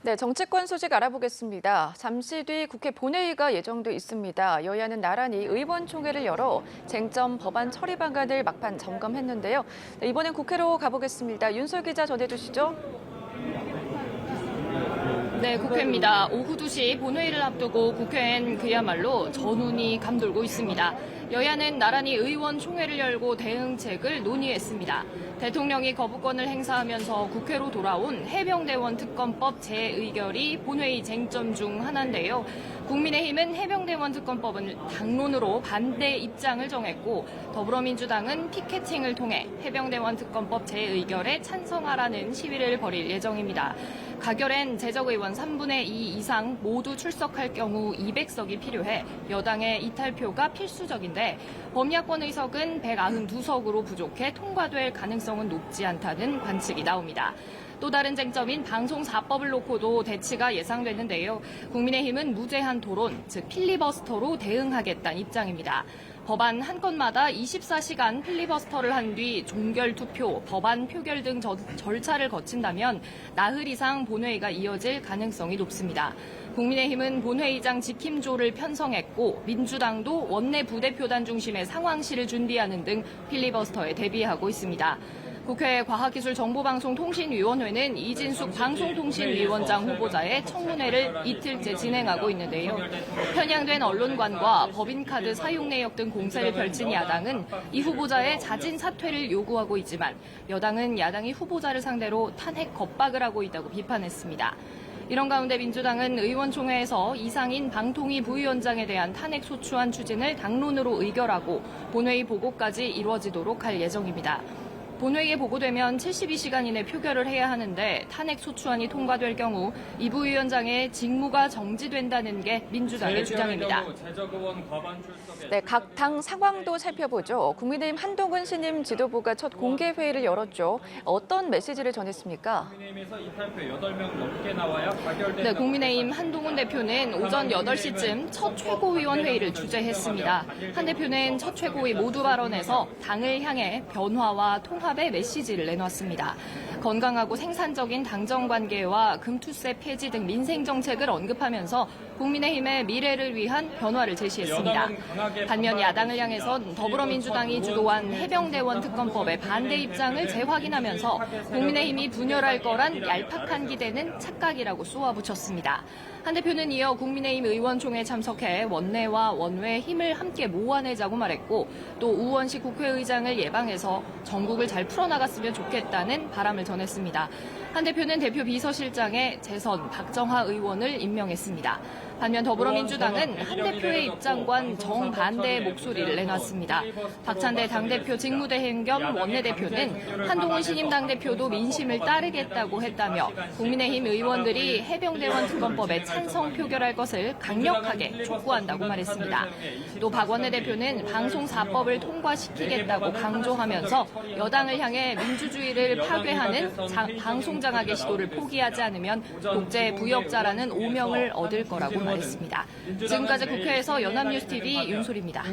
네, 정치권 소식 알아보겠습니다. 잠시 뒤 국회 본회의가 예정돼 있습니다. 여야는 나란히 의원총회를 열어 쟁점 법안 처리 방안을 막판 점검했는데요. 네, 이번엔 국회로 가보겠습니다. 윤솔 기자 전해주시죠. 네, 국회입니다. 오후 2시 본회의를 앞두고 국회엔 그야말로 전운이 감돌고 있습니다. 여야는 나란히 의원총회를 열고 대응책을 논의했습니다. 대통령이 거부권을 행사하면서 국회로 돌아온 해병대원 특검법 재의결이 본회의 쟁점 중 하나인데요. 국민의힘은 해병대원 특검법은 당론으로 반대 입장을 정했고 더불어민주당은 피켓팅을 통해 해병대원 특검법 재의결에 찬성하라는 시위를 벌일 예정입니다. 가결엔 재적의원 3분의 2 이상 모두 출석할 경우 200석이 필요해 여당의 이탈표가 필수적인데 범야권 의석은 192석으로 부족해 통과될 가능성은 높지 않다는 관측이 나옵니다. 또 다른 쟁점인 방송사법을 놓고도 대치가 예상됐는데요. 국민의힘은 무제한 토론, 즉 필리버스터로 대응하겠다는 입장입니다. 법안 한 건마다 24시간 필리버스터를 한 뒤 종결 투표, 법안 표결 등 절차를 거친다면 나흘 이상 본회의가 이어질 가능성이 높습니다. 국민의힘은 본회의장 지킴조를 편성했고 민주당도 원내 부대표단 중심의 상황실을 준비하는 등 필리버스터에 대비하고 있습니다. 국회 과학기술정보방송통신위원회는 이진숙 방송통신위원장 후보자의 청문회를 이틀째 진행하고 있는데요. 편향된 언론관과 법인카드 사용 내역 등 공세를 펼친 야당은 이 후보자의 자진 사퇴를 요구하고 있지만 여당은 야당이 후보자를 상대로 탄핵 겁박을 하고 있다고 비판했습니다. 이런 가운데 민주당은 의원총회에서 이상인 방통위 부위원장에 대한 탄핵 소추안 추진을 당론으로 의결하고 본회의 보고까지 이루어지도록 할 예정입니다. 본회의에 보고되면 72시간 이내 표결을 해야 하는데 탄핵 소추안이 통과될 경우 이 부위원장의 직무가 정지된다는 게 민주당의 주장입니다. 네, 각 당 상황도 살펴보죠. 국민의힘 한동훈 신임 지도부가 첫 공개 회의를 열었죠. 어떤 메시지를 전했습니까? 네, 국민의힘 한동훈 대표는 오전 8시쯤 첫 최고위원 회의를 주재했습니다. 한 대표는 첫 최고위 모두 발언에서 당을 향해 변화와 통합의 메시지를 내놨습니다. 건강하고 생산적인 당정 관계와 금투세 폐지 등 민생 정책을 언급하면서 국민의힘의 미래를 위한 변화를 제시했습니다. 반면 야당을 향해선 더불어민주당이 주도한 해병대원 특검법의 반대 입장을 재확인하면서 국민의힘이 분열할 거란 얄팍한 기대는 착각이라고 쏘아붙였습니다. 한 대표는 이어 국민의힘 의원총회에 참석해 원내와 원외 힘을 함께 모아내자고 말했고 또 우원식 국회의장을 예방해서 전국을 잘 풀어나갔으면 좋겠다는 바람을 전했습니다. 한 대표는 대표 비서실장에 재선 박정하 의원을 임명했습니다. 반면 더불어민주당은 한 대표의 입장과는 정반대의 목소리를 내놨습니다. 박찬대 당대표 직무대행 겸 원내대표는 한동훈 신임 당대표도 민심을 따르겠다고 했다며 국민의힘 의원들이 해병대원 특검법에 찬성 표결할 것을 강력하게 촉구한다고 말했습니다. 또 박 원내대표는 방송사법을 통과시키겠다고 강조하면서 여당을 향해 민주주의를 파괴하는 방송장악의 시도를 포기하지 않으면 독재 부역자라는 오명을 얻을 거라고 말했습니다. 지금까지 국회에서 연합뉴스TV 윤솔입니다.